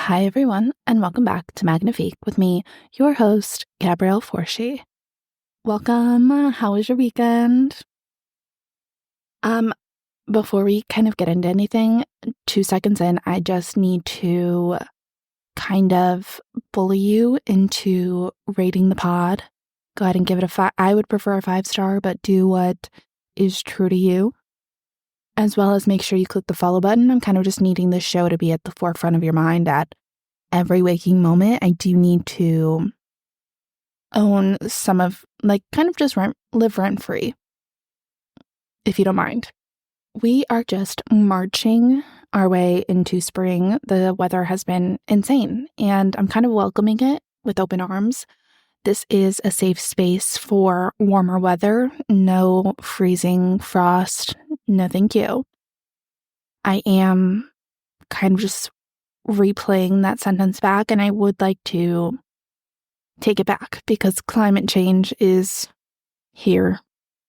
Hi, everyone, and welcome back to Magnifique with me, your host, Gabrielle Forshee. Welcome. How was your weekend? Before we kind of get into anything, 2 seconds in, I just need to kind of bully you into rating the pod. Go ahead and give it a 5. I would prefer a 5-star, but do what is true to you. As well as make sure you click the follow button. I'm kind of just needing this show to be at the forefront of your mind at every waking moment. I do need to own some of, kind of just live rent-free, if you don't mind. We are just marching our way into spring. The weather has been insane, and I'm kind of welcoming it with open arms. This is a safe space for warmer weather. No freezing, frost. No, thank you. I am kind of just replaying that sentence back, and I would like to take it back because climate change is here.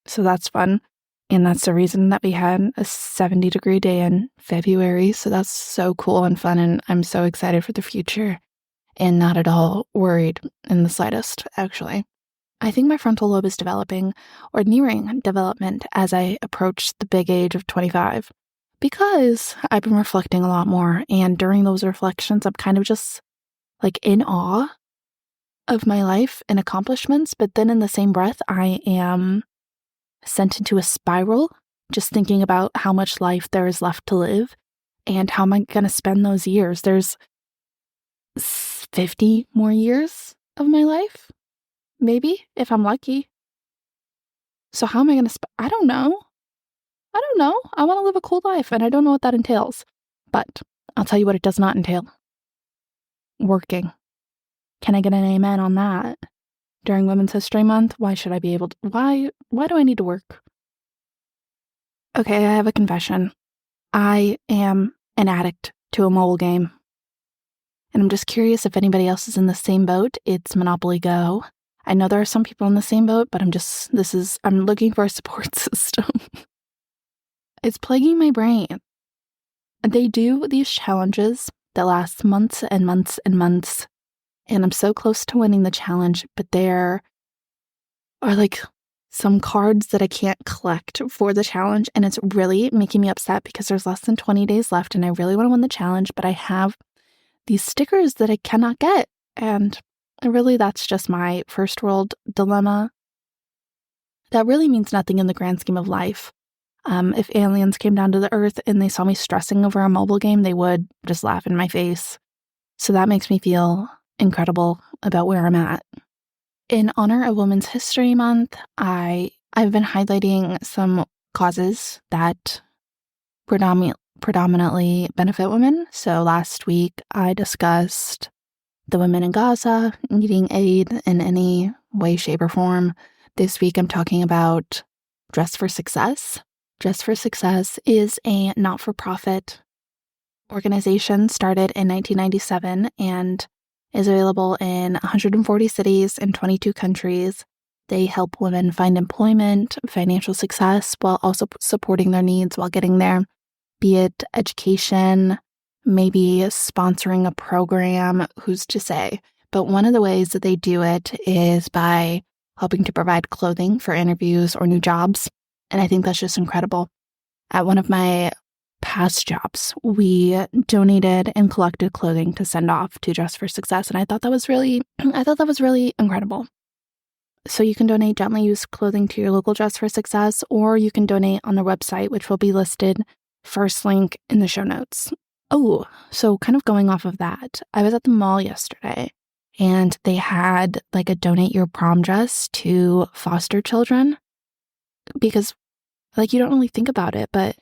So that's fun. And that's the reason that we had a 70-degree day in February. So that's so cool and fun. And I'm so excited for the future and not at all worried in the slightest, actually. I think my frontal lobe is developing or nearing development as I approach the big age of 25 because I've been reflecting a lot more. And during those reflections, I'm kind of just in awe of my life and accomplishments. But then in the same breath, I am sent into a spiral, just thinking about how much life there is left to live and how am I going to spend those years. There's 50 more years of my life, maybe, if I'm lucky. So how am I going to I don't know. I want to live a cool life, and I don't know what that entails. But I'll tell you what it does not entail. Working. Can I get an amen on that? During Women's History Month, why should I be able to? Why do I need to work? Okay, I have a confession. I am an addict to a mobile game. And I'm just curious if anybody else is in the same boat. It's Monopoly Go. I know there are some people in the same boat, but I'm looking for a support system. It's plaguing my brain. They do these challenges that last months and months and months. And I'm so close to winning the challenge, but there are some cards that I can't collect for the challenge. And it's really making me upset because there's less than 20 days left and I really want to win the challenge, but I have these stickers that I cannot get. And really, that's just my first world dilemma. That really means nothing in the grand scheme of life. If aliens came down to the earth and they saw me stressing over a mobile game, they would just laugh in my face. So that makes me feel incredible about where I'm at. In honor of Women's History Month, I've been highlighting some causes that predominantly benefit women. So last week I discussed the women in Gaza needing aid in any way, shape, or form. This week I'm talking about Dress for Success. Dress for Success is a not-for-profit organization started in 1997 and is available in 140 cities in 22 countries. They help women find employment, financial success, while also supporting their needs while getting there, be it education, maybe sponsoring a program, who's to say. But one of the ways that they do it is by helping to provide clothing for interviews or new jobs. And I think that's just incredible. At one of my past jobs, we donated and collected clothing to send off to Dress for Success. And I thought that was really incredible. So you can donate gently used clothing to your local Dress for Success, or you can donate on their website, which will be listed first link in the show notes. Oh, so kind of going off of that, I was at the mall yesterday and they had a donate your prom dress to foster children because you don't really think about it, but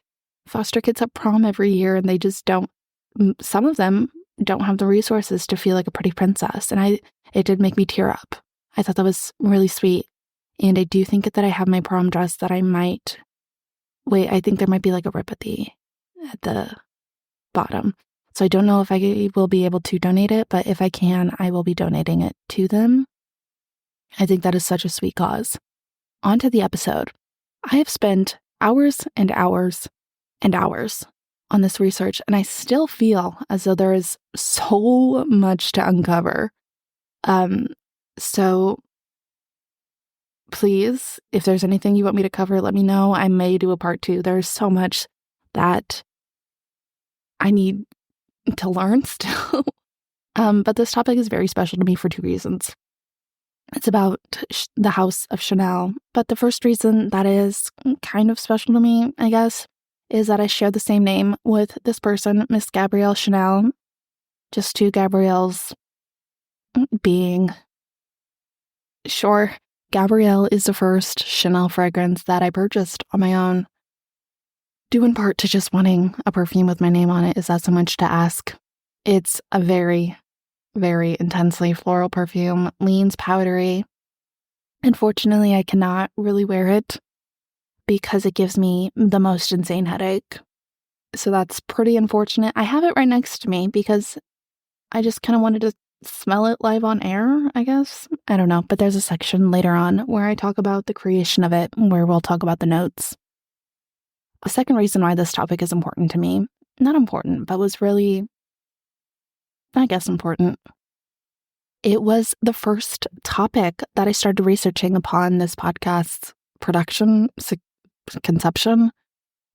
foster kids have prom every year and they just don't, some of them don't have the resources to feel like a pretty princess. And it did make me tear up. I thought that was really sweet. And I do think that I have my prom dress that I might, I think there might be a rip at the bottom. So I don't know if I will be able to donate it, but if I can, I will be donating it to them. I think that is such a sweet cause. On to the episode. I have spent hours and hours and hours on this research, and I still feel as though there is so much to uncover. So please, if there's anything you want me to cover, let me know. I may do a part 2. There's so much that I need to learn still. But this topic is very special to me for 2 reasons. It's about the House of Chanel, but the first reason that is kind of special to me, I guess, is that I share the same name with this person, Miss Gabrielle Chanel, just 2 Gabrielles being. Sure, Gabrielle is the first Chanel fragrance that I purchased on my own, due in part to just wanting a perfume with my name on it. Is that so much to ask? It's a very, very intensely floral perfume, leans powdery. Unfortunately, I cannot really wear it because it gives me the most insane headache. So that's pretty unfortunate. I have it right next to me because I just kind of wanted to smell it live on air, I guess. I don't know, but there's a section later on where I talk about the creation of it, where we'll talk about the notes. The second reason why this topic is important to me, not important, but was really, I guess, important. It was the first topic that I started researching upon this podcast's production, conception.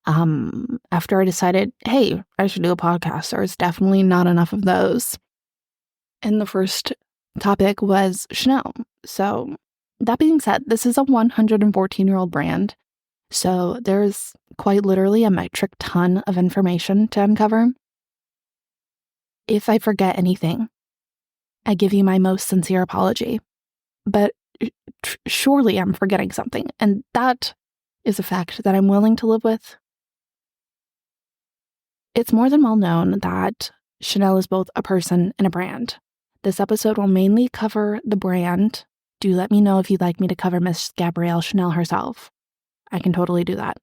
After I decided, hey, I should do a podcast. There's definitely not enough of those. And the first topic was Chanel. So that being said, this is a 114-year-old brand. So there's quite literally a metric ton of information to uncover. If I forget anything, I give you my most sincere apology. But surely I'm forgetting something. And that is a fact that I'm willing to live with. It's more than well known that Chanel is both a person and a brand. This episode will mainly cover the brand. Do let me know if you'd like me to cover Miss Gabrielle Chanel herself. I can totally do that.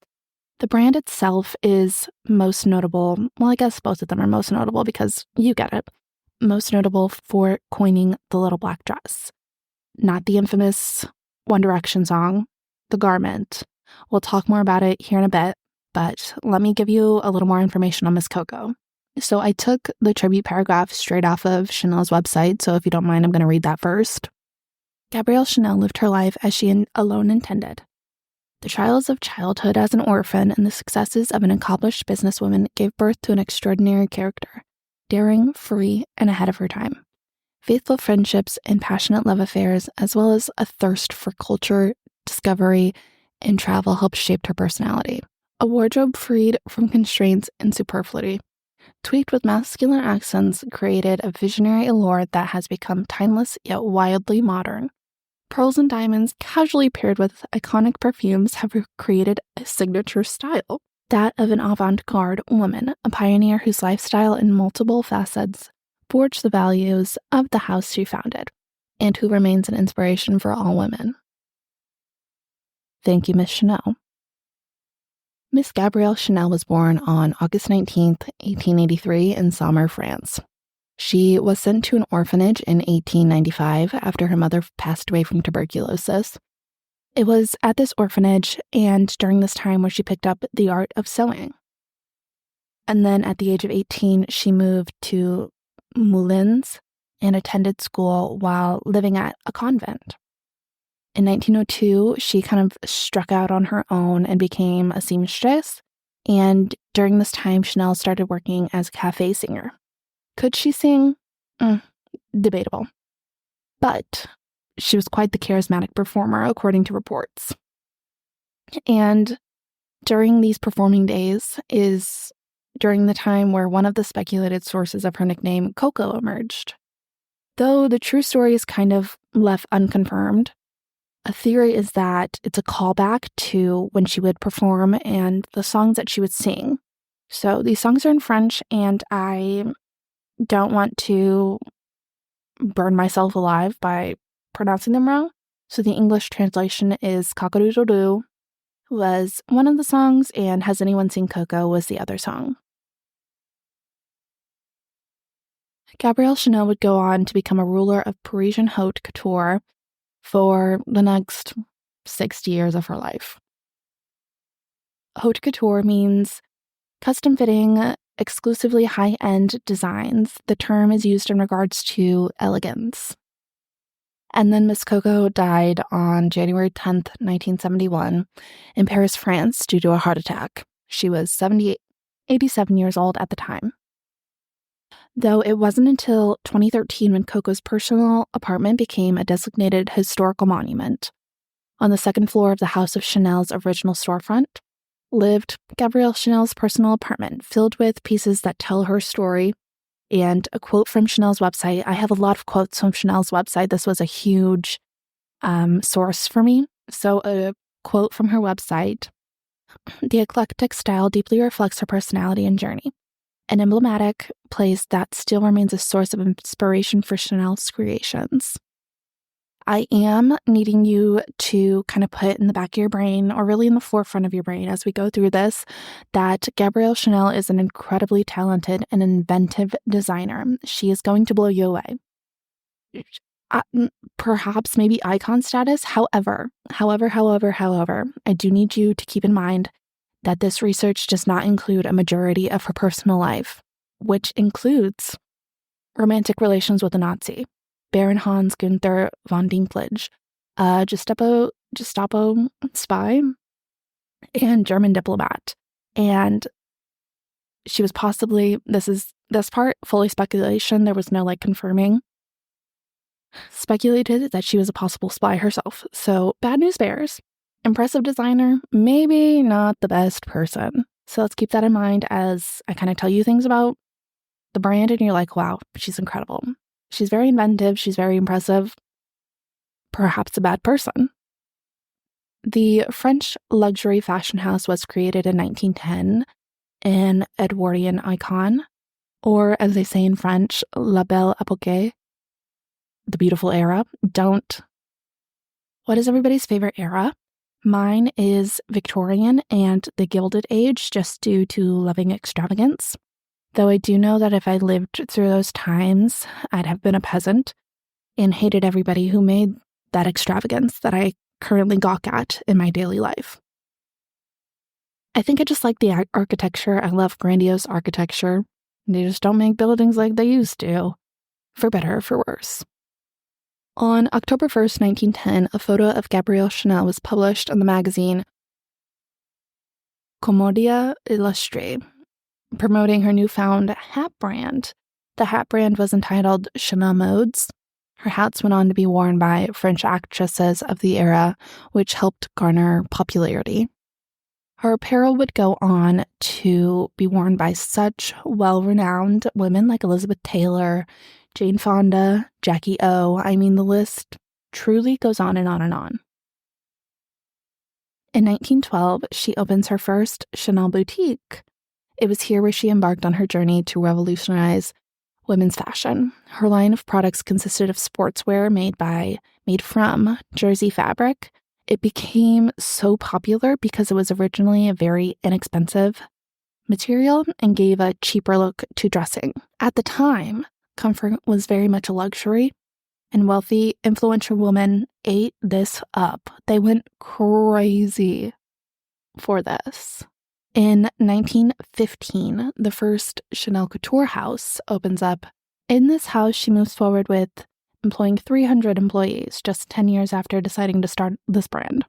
The brand itself is most notable, well, I guess both of them are most notable because you get it, most notable for coining the little black dress. Not the infamous One Direction song, the garment. We'll talk more about it here in a bit, but let me give you a little more information on Miss Coco. So I took the tribute paragraph straight off of Chanel's website, so if you don't mind, I'm going to read that first. Gabrielle Chanel lived her life as she alone intended. The trials of childhood as an orphan and the successes of an accomplished businesswoman gave birth to an extraordinary character, daring, free, and ahead of her time. Faithful friendships and passionate love affairs, as well as a thirst for culture, discovery, and travel helped shape her personality. A wardrobe freed from constraints and superfluity, tweaked with masculine accents, created a visionary allure that has become timeless yet wildly modern. Pearls and diamonds casually paired with iconic perfumes have created a signature style, that of an avant-garde woman, a pioneer whose lifestyle in multiple facets forged the values of the house she founded, and who remains an inspiration for all women. Thank you, Miss Chanel. Miss Gabrielle Chanel was born on August 19th, 1883 in Saumur, France. She was sent to an orphanage in 1895 after her mother passed away from tuberculosis. It was at this orphanage and during this time where she picked up the art of sewing. And then at the age of 18, she moved to Moulins and attended school while living at a convent. In 1902, she kind of struck out on her own and became a seamstress. And during this time, Chanel started working as a cafe singer. Could she sing? Debatable. But she was quite the charismatic performer, according to reports. And during these performing days is during the time where one of the speculated sources of her nickname, Coco, emerged. Though the true story is kind of left unconfirmed, a theory is that it's a callback to when she would perform and the songs that she would sing. So these songs are in French, and I don't want to burn myself alive by pronouncing them wrong. So the English translation is Cock-a-doodle-doo was one of the songs, and Has Anyone Seen Coco was the other song. Gabrielle Chanel would go on to become a ruler of Parisian haute couture for the next 60 years of her life. Haute couture means custom-fitting exclusively high-end designs. The term is used in regards to elegance. And then Miss Coco died on January 10th, 1971, in Paris, France, due to a heart attack. She was 87 years old at the time. Though it wasn't until 2013 when Coco's personal apartment became a designated historical monument. On the second floor of the House of Chanel's original storefront lived Gabrielle Chanel's personal apartment, filled with pieces that tell her story. And a quote from Chanel's website. I have a lot of quotes from Chanel's website. This was a huge source for me. So a quote from her website: "The eclectic style deeply reflects her personality and journey, an emblematic place that still remains a source of inspiration for Chanel's creations." I am needing you to kind of put in the back of your brain, or really in the forefront of your brain as we go through this, that Gabrielle Chanel is an incredibly talented and inventive designer. She is going to blow you away. Perhaps maybe icon status. However, I do need you to keep in mind that this research does not include a majority of her personal life, which includes romantic relations with a Nazi, Baron Hans Gunther von Dinklage, Gestapo spy, and German diplomat. And she was possibly, this part, fully speculation, there was no confirming, speculated that she was a possible spy herself. So bad news bears. Impressive designer, maybe not the best person. So let's keep that in mind as I kind of tell you things about the brand and you're like, wow, she's incredible. She's very inventive. She's very impressive. Perhaps a bad person. The French luxury fashion house was created in 1910, an Edwardian icon, or as they say in French, La Belle Époque, the beautiful era. What is everybody's favorite era? Mine is Victorian and the Gilded Age, just due to loving extravagance. Though I do know that if I lived through those times, I'd have been a peasant and hated everybody who made that extravagance that I currently gawk at in my daily life. I think I just like the architecture. I love grandiose architecture. They just don't make buildings like they used to, for better or for worse. On October 1st, 1910, a photo of Gabrielle Chanel was published in the magazine Commodia Illustrée, promoting her newfound hat brand. The hat brand was entitled Chanel Modes. Her hats went on to be worn by French actresses of the era, which helped garner popularity. Her apparel would go on to be worn by such well-renowned women like Elizabeth Taylor, Jane Fonda, Jackie O. I mean, the list truly goes on and on and on. In 1912, she opens her first Chanel boutique. It was here where she embarked on her journey to revolutionize women's fashion. Her line of products consisted of sportswear made from jersey fabric. It became so popular because it was originally a very inexpensive material and gave a cheaper look to dressing. At the time, comfort was very much a luxury, and wealthy, influential women ate this up. They went crazy for this. In 1915, the first Chanel Couture house opens up. In this house, she moves forward with employing 300 employees just 10 years after deciding to start this brand.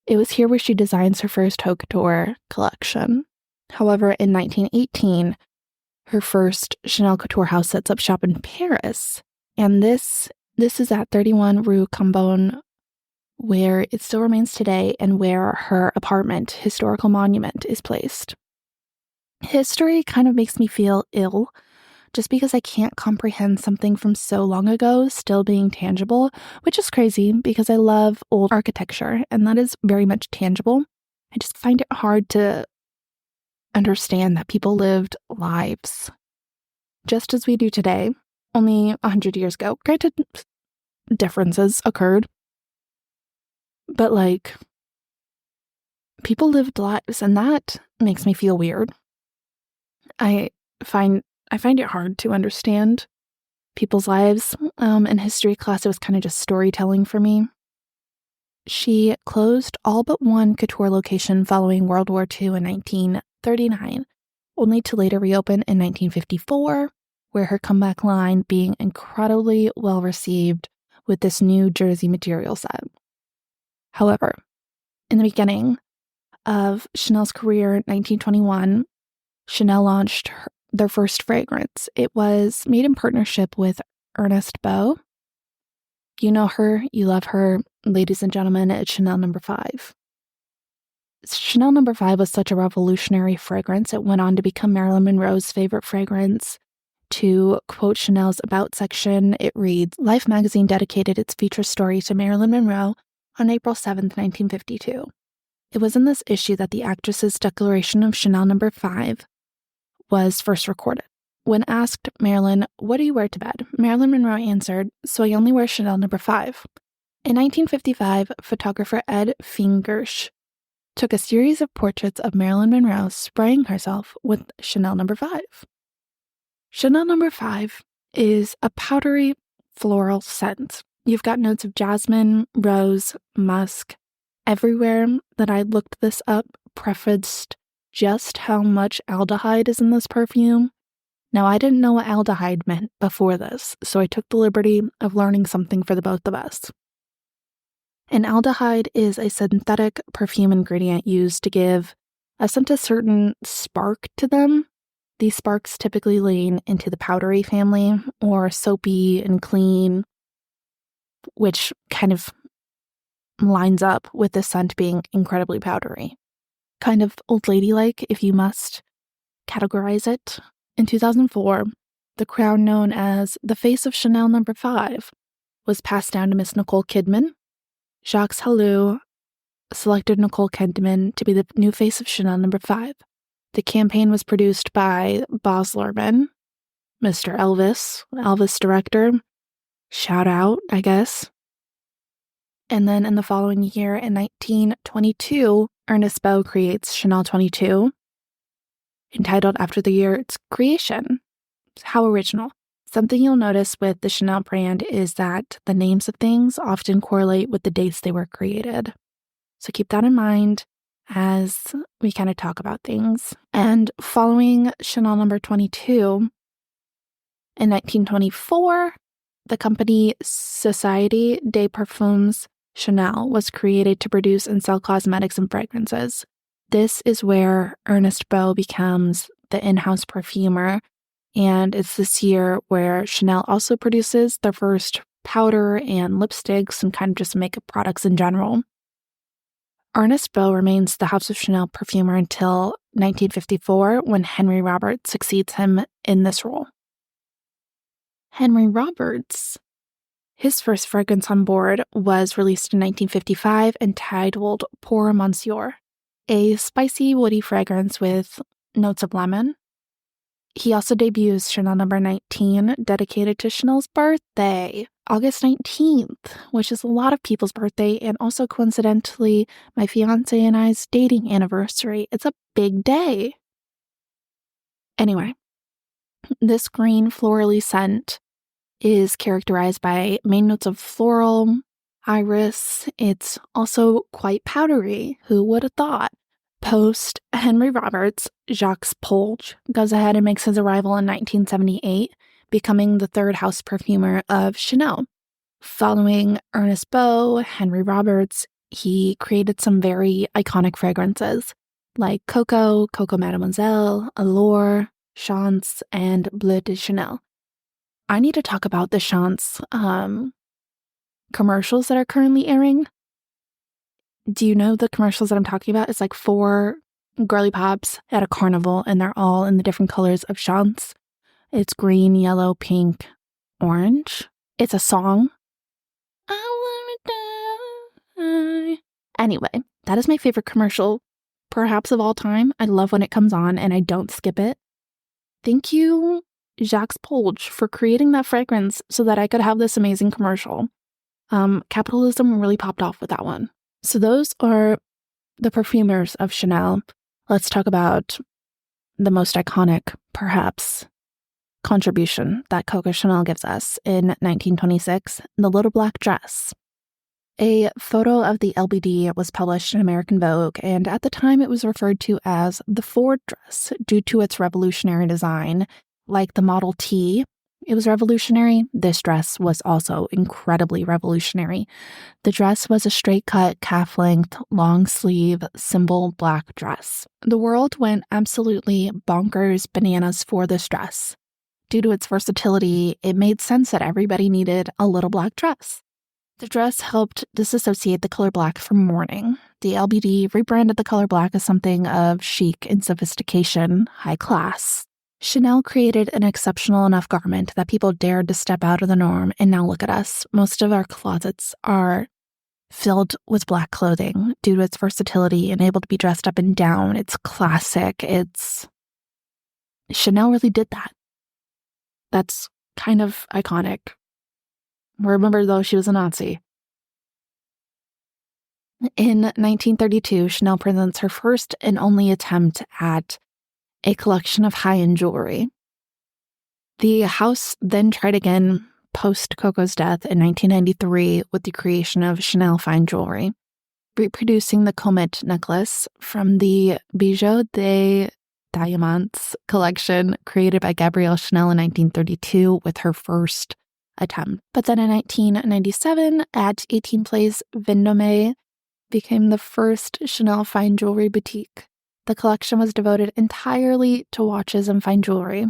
It was here where she designs her first haute couture collection. However, in 1918, her first Chanel Couture house sets up shop in Paris, and this is at 31 Rue Cambon, where it still remains today and where her apartment, historical monument, is placed. History kind of makes me feel ill, just because I can't comprehend something from so long ago still being tangible, which is crazy because I love old architecture, and that is very much tangible. I just find it hard to understand that people lived lives just as we do today, only 100 years ago. Granted, differences occurred, but people lived lives, and that makes me feel weird. I find it hard to understand people's lives. In history class, it was kind of just storytelling for me. She closed all but one couture location following World War II in 1939, only to later reopen in 1954, where her comeback line being incredibly well received with this new jersey material set. However, in the beginning of Chanel's career in 1921, Chanel launched their first fragrance. It was made in partnership with Ernest Beau. You know her, you love her. Ladies and gentlemen, it's Chanel No. 5. Chanel No. 5 was such a revolutionary fragrance. It went on to become Marilyn Monroe's favorite fragrance. To quote Chanel's About section, it reads, Life magazine dedicated its feature story to Marilyn Monroe on April 7th, 1952. It was in this issue that the actress's declaration of Chanel No. 5 was first recorded. When asked Marilyn, what do you wear to bed? Marilyn Monroe answered, so I only wear Chanel No. 5. In 1955, photographer Ed Fingersh took a series of portraits of Marilyn Monroe spraying herself with Chanel No. 5. Chanel No. 5 is a powdery floral scent. You've got notes of jasmine, rose, musk. Everywhere that I looked this up prefaced just how much aldehyde is in this perfume. Now, I didn't know what aldehyde meant before this, so I took the liberty of learning something for the both of us. An aldehyde is a synthetic perfume ingredient used to give a scent a certain spark to them. These sparks typically lean into the powdery family or soapy and clean, which kind of lines up with the scent being incredibly powdery. Kind of old lady-like, if you must categorize it. In 2004, the crown known as the Face of Chanel No. 5 was passed down to Miss Nicole Kidman. Jacques Halou selected Nicole Kidman to be the new face of Chanel No. 5. The campaign was produced by Baz Luhrmann, Mr. Elvis director. Shout out, I guess. And then in the following year, in 1922, Ernest Beau creates Chanel 22, entitled after the year its creation. How original. Something you'll notice with the Chanel brand is that the names of things often correlate with the dates they were created. So keep that in mind as we kind of talk about things. And following Chanel No. 22, in 1924, the company Société des Parfums Chanel was created to produce and sell cosmetics and fragrances. This is where Ernest Beau becomes the in-house perfumer, and it's this year where Chanel also produces their first powder and lipsticks and kind of just makeup products in general. Ernest Beau remains the House of Chanel perfumer until 1954, when Henry Roberts succeeds him in this role. Henry Roberts, his first fragrance on board was released in 1955 entitled Pour Monsieur, a spicy, woody fragrance with notes of lemon. He also debuts Chanel No. 19, dedicated to Chanel's birthday, August 19th, which is a lot of people's birthday, and also coincidentally, my fiancé and I's dating anniversary. It's a big day. Anyway, this green florally scent is characterized by main notes of floral, iris. It's also quite powdery. Who would have thought? Post Henry Roberts, Jacques Polge goes ahead and makes his arrival in 1978, becoming the third house perfumer of Chanel. Following Ernest Beau, Henry Roberts, he created some very iconic fragrances like Coco Mademoiselle, Allure, Chance, and Bleu de Chanel. I need to talk about the Chance commercials that are currently airing. Do you know the commercials that I'm talking about? It's like 4 girly pops at a carnival, and they're all in the different colors of Chance. It's green, yellow, pink, orange. It's a song. I wanna die. Anyway, that is my favorite commercial, perhaps of all time. I love when it comes on and I don't skip it. Thank you, Jacques Polge, for creating that fragrance so that I could have this amazing commercial. Capitalism really popped off with that one. So those are the perfumers of Chanel. Let's talk about the most iconic, perhaps, contribution that Coco Chanel gives us in 1926, the little black dress. A photo of the LBD was published in American Vogue, and at the time it was referred to as the Ford dress due to its revolutionary design. Like the Model T, it was revolutionary. This dress was also incredibly revolutionary. The dress was a straight-cut, calf-length, long-sleeve, simple black dress. The world went absolutely bonkers bananas for this dress. Due to its versatility, it made sense that everybody needed a little black dress. The dress helped disassociate the color black from mourning. The LBD rebranded the color black as something of chic and sophistication, high class. Chanel created an exceptional enough garment that people dared to step out of the norm, and now look at us. Most of our closets are filled with black clothing due to its versatility and able to be dressed up and down. It's classic. Chanel really did that. That's kind of iconic. Remember, though, she was a Nazi. In 1932, Chanel presents her first and only attempt at a collection of high-end jewelry. The house then tried again post Coco's death in 1993 with the creation of Chanel Fine Jewelry, reproducing the Comet necklace from the Bijoux des Diamants collection created by Gabrielle Chanel in 1932 with her first attempt. But then in 1997, at 18 Place Vendôme became the first Chanel fine jewelry boutique. The collection was devoted entirely to watches and fine jewelry.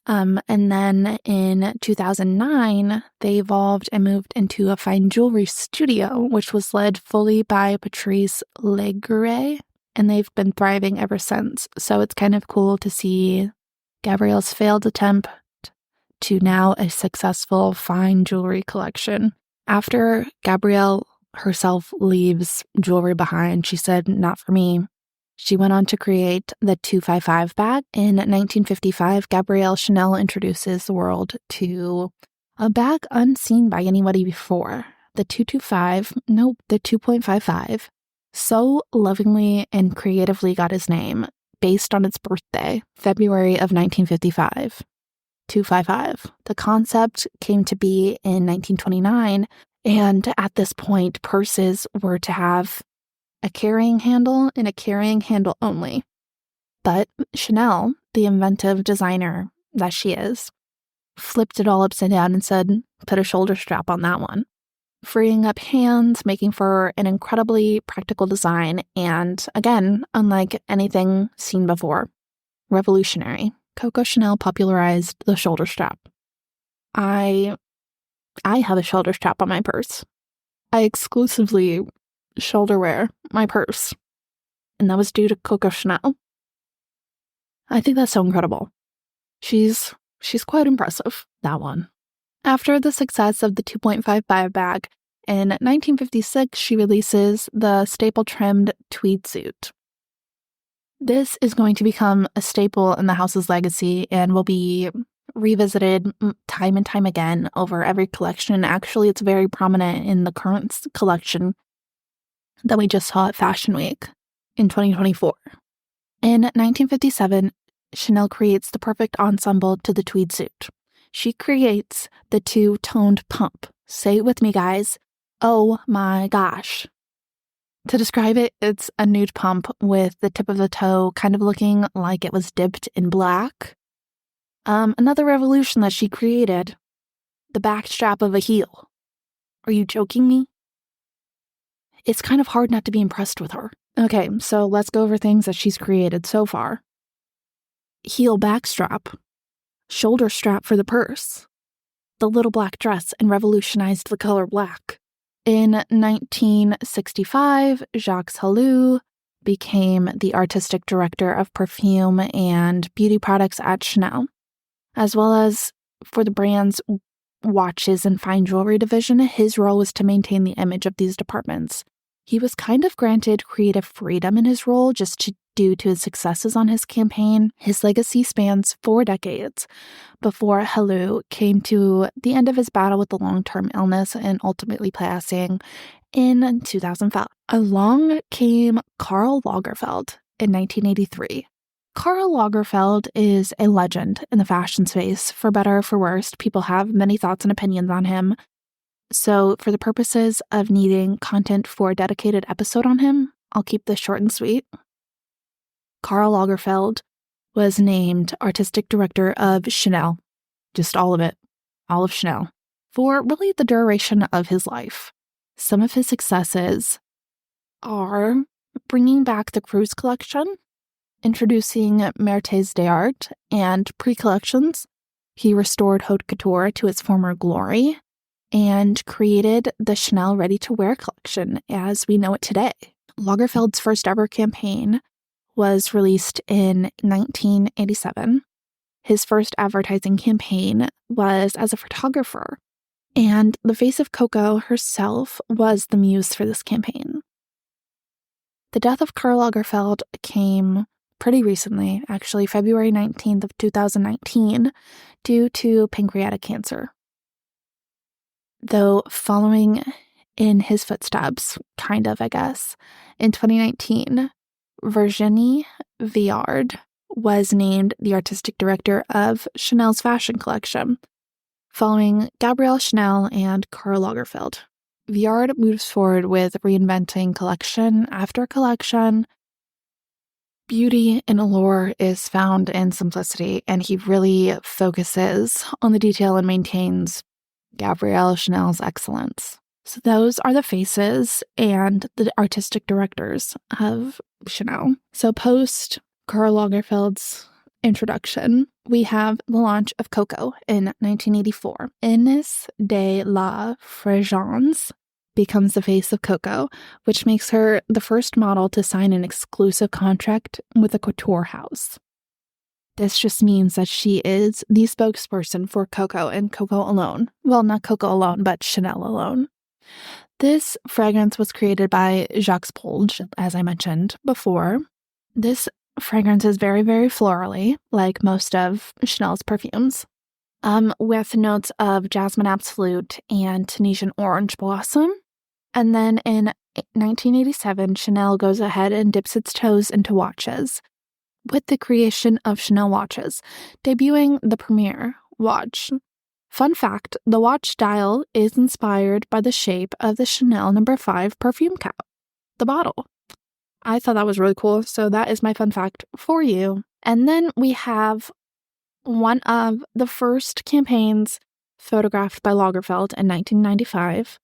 And then in 2009, they evolved and moved into a fine jewelry studio, which was led fully by Patrice Legre, and they've been thriving ever since. So it's kind of cool to see Gabrielle's failed attempt to now a successful fine jewelry collection. After Gabrielle herself leaves jewelry behind, she said, "Not for me." She went on to create the 255 bag. In 1955, Gabrielle Chanel introduces the world to a bag unseen by anybody before. The 2.55, so lovingly and creatively got his name based on its birthday, February of 1955. 255. The concept came to be in 1929, and at this point, purses were to have a carrying handle and a carrying handle only. But Chanel, the inventive designer that she is, flipped it all upside down and said, "Put a shoulder strap on that one," freeing up hands, making for an incredibly practical design, and again, unlike anything seen before, revolutionary. Coco Chanel popularized the shoulder strap. I have a shoulder strap on my purse. I exclusively shoulder wear my purse, and that was due to Coco Chanel. I think that's so incredible. She's quite impressive, that one. After the success of the 2.55 bag, in 1956, she releases the staple-trimmed tweed suit. This is going to become a staple in the house's legacy and will be revisited time and time again over every collection. Actually, it's very prominent in the current collection that we just saw at Fashion Week in 2024. In 1957, Chanel creates the perfect ensemble to the tweed suit. She creates the two-toned pump. Say it with me, guys. Oh my gosh. To describe it, it's a nude pump with the tip of the toe kind of looking like it was dipped in black. Another revolution that she created, the back strap of a heel. Are you joking me? It's kind of hard not to be impressed with her. Okay, so let's go over things that she's created so far. Heel back strap, shoulder strap for the purse, the little black dress, and revolutionized the color black. In 1965, Jacques Halou became the artistic director of perfume and beauty products at Chanel, as well as for the brand's watches and fine jewelry division. His role was to maintain the image of these departments. He was kind of granted creative freedom in his role due to his successes on his campaign. His legacy spans 4 decades before Halou came to the end of his battle with the long-term illness and ultimately passing in 2005. Along came Karl Lagerfeld in 1983. Karl Lagerfeld is a legend in the fashion space. For better or for worse, people have many thoughts and opinions on him. So for the purposes of needing content for a dedicated episode on him, I'll keep this short and sweet. Karl Lagerfeld was named artistic director of Chanel, just all of it, all of Chanel, for really the duration of his life. Some of his successes are bringing back the Cruise collection, introducing Mertes d'Art and pre-collections. He restored haute couture to its former glory and created the Chanel ready-to-wear collection as we know it today. Lagerfeld's first ever campaign was released in 1987. His first advertising campaign was as a photographer, and the face of Coco herself was the muse for this campaign. The death of Karl Lagerfeld came pretty recently, actually February 19th of 2019, due to pancreatic cancer. Though following in his footsteps, kind of, I guess, in 2019, Virginie Viard was named the artistic director of Chanel's fashion collection, following Gabrielle Chanel and Karl Lagerfeld. Viard moves forward with reinventing collection after collection. Beauty and allure is found in simplicity, and he really focuses on the detail and maintains Gabrielle Chanel's excellence. So those are the faces and the artistic directors of Chanel. So post Karl Lagerfeld's introduction, we have the launch of Coco in 1984. Ines de la Fréjance becomes the face of Coco, which makes her the first model to sign an exclusive contract with a couture house. This just means that she is the spokesperson for Coco and Coco alone. Well, not Coco alone, but Chanel alone. This fragrance was created by Jacques Polge, as I mentioned before. This fragrance is very, very florally, like most of Chanel's perfumes, with notes of jasmine absolute and Tunisian orange blossom. And then in 1987, Chanel goes ahead and dips its toes into watches with the creation of Chanel watches, debuting the Premier watch. Fun fact, the watch dial is inspired by the shape of the Chanel No. 5 perfume cap, the bottle. I thought that was really cool, so that is my fun fact for you. And then we have one of the first campaigns photographed by Lagerfeld in 1995,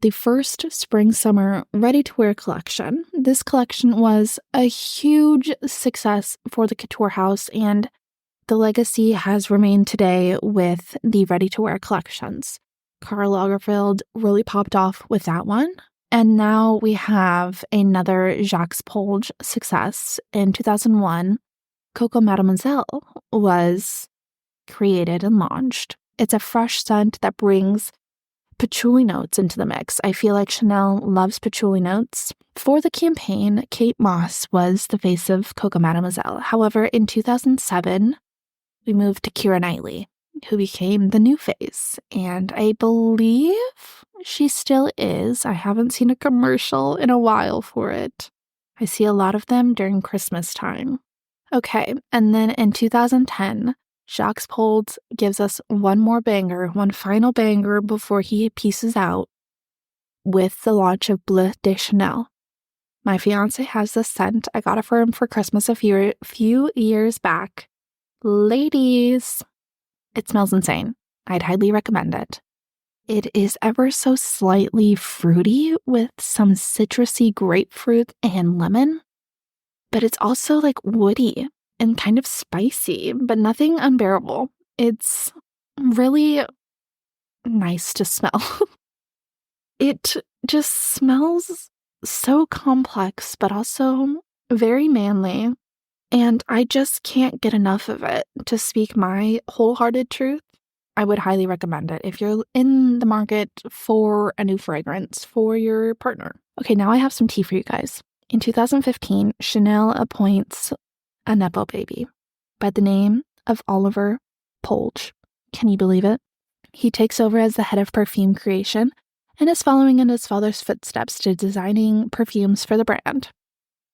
the first spring-summer ready-to-wear collection. This collection was a huge success for the couture house, and the legacy has remained today with the ready-to-wear collections. Karl Lagerfeld really popped off with that one. And now we have another Jacques Polge success. In 2001, Coco Mademoiselle was created and launched. It's a fresh scent that brings patchouli notes into the mix. I feel like Chanel loves patchouli notes. For the campaign, Kate Moss was the face of Coco Mademoiselle. However, in 2007, we moved to Keira Knightley, who became the new face. And I believe she still is. I haven't seen a commercial in a while for it. I see a lot of them during Christmas time. Okay, and then in 2010, Jacques Polge gives us one more banger, one final banger before he pieces out with the launch of Bleu de Chanel. My fiance has this scent. I got it for him for Christmas a few years back. Ladies, it smells insane. I'd highly recommend it. It is ever so slightly fruity with some citrusy grapefruit and lemon, but it's also like woody and kind of spicy, but nothing unbearable. It's really nice to smell. It just smells so complex, but also very manly. And I just can't get enough of it. To speak my wholehearted truth, I would highly recommend it if you're in the market for a new fragrance for your partner. Okay, now I have some tea for you guys. In 2015, Chanel appoints a nepo baby by the name of Oliver Polge. Can you believe it? He takes over as the head of perfume creation and is following in his father's footsteps to designing perfumes for the brand.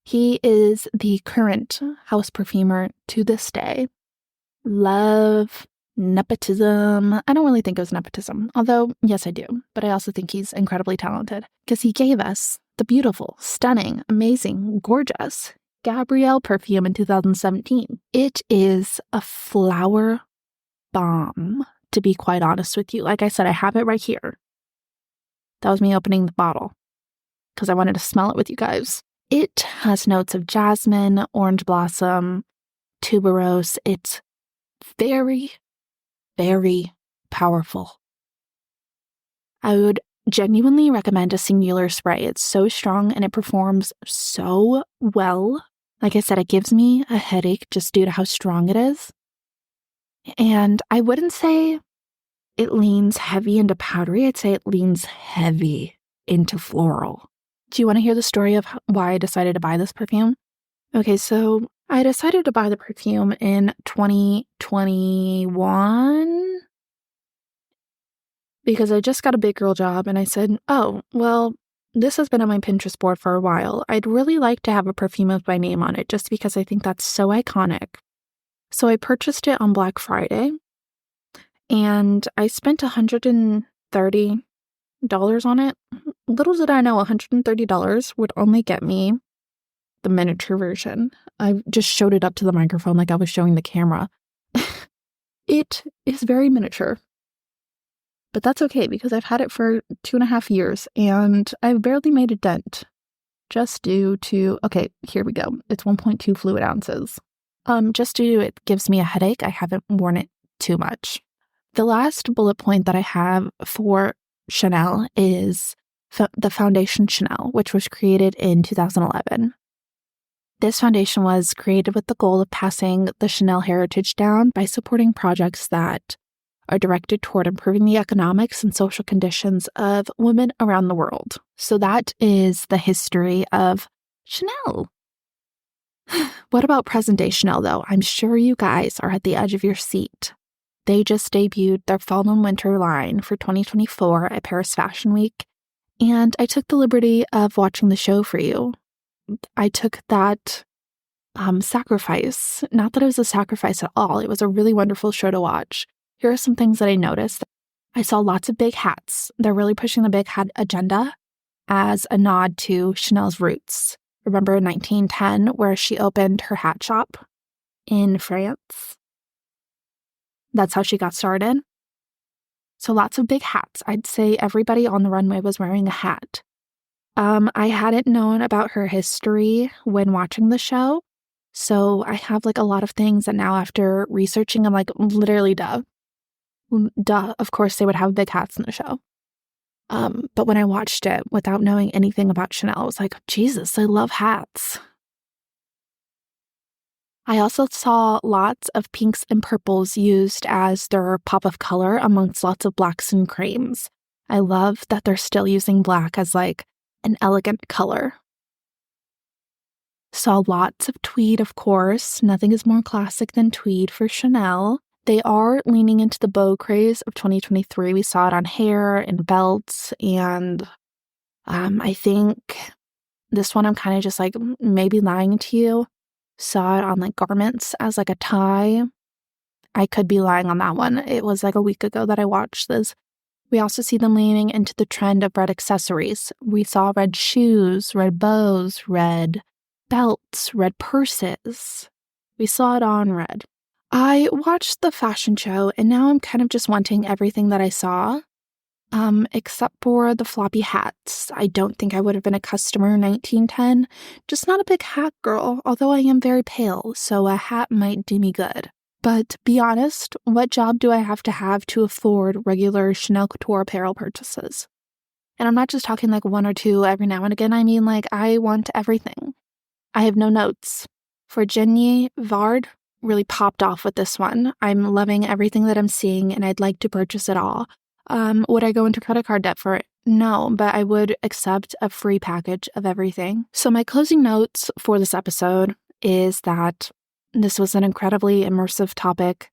He is the current house perfumer to this day. Love nepotism. I don't really think it was nepotism, although, yes, I do. But I also think he's incredibly talented because he gave us the beautiful, stunning, amazing, gorgeous Gabrielle perfume in 2017. It is a flower bomb, to be quite honest with you. Like I said, I have it right here. That was me opening the bottle because I wanted to smell it with you guys. It has notes of jasmine, orange blossom, tuberose. It's very, very powerful. I would genuinely recommend a singular spray. It's so strong and it performs so well. Like I said, it gives me a headache just due to how strong it is. And I wouldn't say it leans heavy into powdery. I'd say it leans heavy into floral. Do you want to hear the story of why I decided to buy this perfume? Okay, so I decided to buy the perfume in 2021 because I just got a big girl job and I said, oh, well, this has been on my Pinterest board for a while. I'd really like to have a perfume with my name on it just because I think that's so iconic. So I purchased it on Black Friday and I spent $130 on it. Little did I know $130 would only get me the miniature version. I just showed it up to the microphone like I was showing the camera. It is very miniature. But that's okay because I've had it for 2.5 years and I've barely made a dent. Just due to, okay, here we go. It's 1.2 fluid ounces. Just due to it gives me a headache, I haven't worn it too much. The last bullet point that I have for Chanel is the Foundation Chanel, which was created in 2011. This foundation was created with the goal of passing the Chanel heritage down by supporting projects that are directed toward improving the economics and social conditions of women around the world. So that is the history of Chanel. What about present-day Chanel, though? I'm sure you guys are at the edge of your seat. They just debuted their fall and winter line for 2024 at Paris Fashion Week, and I took the liberty of watching the show for you. I took that sacrifice. Not that it was a sacrifice at all. It was a really wonderful show to watch. Here are some things that I noticed. I saw lots of big hats. They're really pushing the big hat agenda as a nod to Chanel's roots. Remember in 1910 where she opened her hat shop in France? That's how she got started. So lots of big hats. I'd say everybody on the runway was wearing a hat. I hadn't known about her history when watching the show. So I have like a lot of things that now after researching, I'm like, literally duh. Duh, of course they would have big hats in the show. But when I watched it without knowing anything about Chanel, I was like, Jesus, I love hats. I also saw lots of pinks and purples used as their pop of color amongst lots of blacks and creams. I love that they're still using black as like an elegant color. Saw lots of tweed, of course. Nothing is more classic than tweed for Chanel. They are leaning into the bow craze of 2023. We saw it on hair and belts, and I think this one I'm kind of just like maybe lying to you. Saw it on like garments as like a tie. I could be lying on that one. It was like a week ago that I watched this. We also see them leaning into the trend of red accessories. We saw red shoes, red bows, red belts, red purses. We saw it on red. I watched the fashion show and now I'm kind of just wanting everything that I saw, except for the floppy hats. I don't think I would have been a customer in 1910. Just not a big hat girl, although I am very pale, so a hat might do me good. But be honest, what job do I have to afford regular Chanel Couture apparel purchases? And I'm not just talking like one or two every now and again. I mean like I want everything. I have no notes. For Jenny Vard, really popped off with this one. I'm loving everything that I'm seeing and I'd like to purchase it all. Would I go into credit card debt for it? No, but I would accept a free package of everything. So my closing notes for this episode is that this was an incredibly immersive topic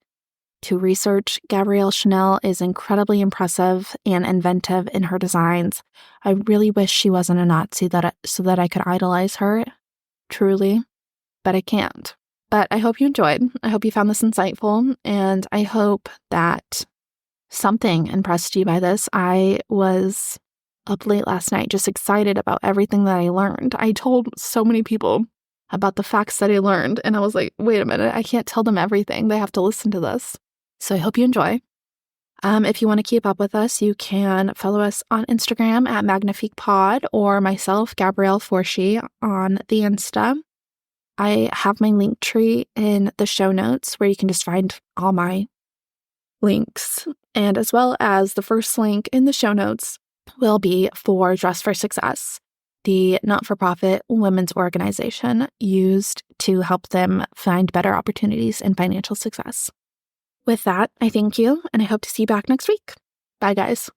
to research. Gabrielle Chanel is incredibly impressive and inventive in her designs. I really wish she wasn't a Nazi so that I could idolize her, truly, but I can't. But I hope you enjoyed. I hope you found this insightful, and I hope that something impressed you by this. I was up late last night, just excited about everything that I learned. I told so many people about the facts that I learned, and I was like, wait a minute, I can't tell them everything. They have to listen to this. So I hope you enjoy. If you want to keep up with us, you can follow us on Instagram at MagnifiquePod or myself, Gabrielle Forshee, on the Insta. I have my link tree in the show notes where you can just find all my links. And as well as the first link in the show notes will be for Dress for Success, the not-for-profit women's organization used to help them find better opportunities and financial success. With that, I thank you, and I hope to see you back next week. Bye, guys.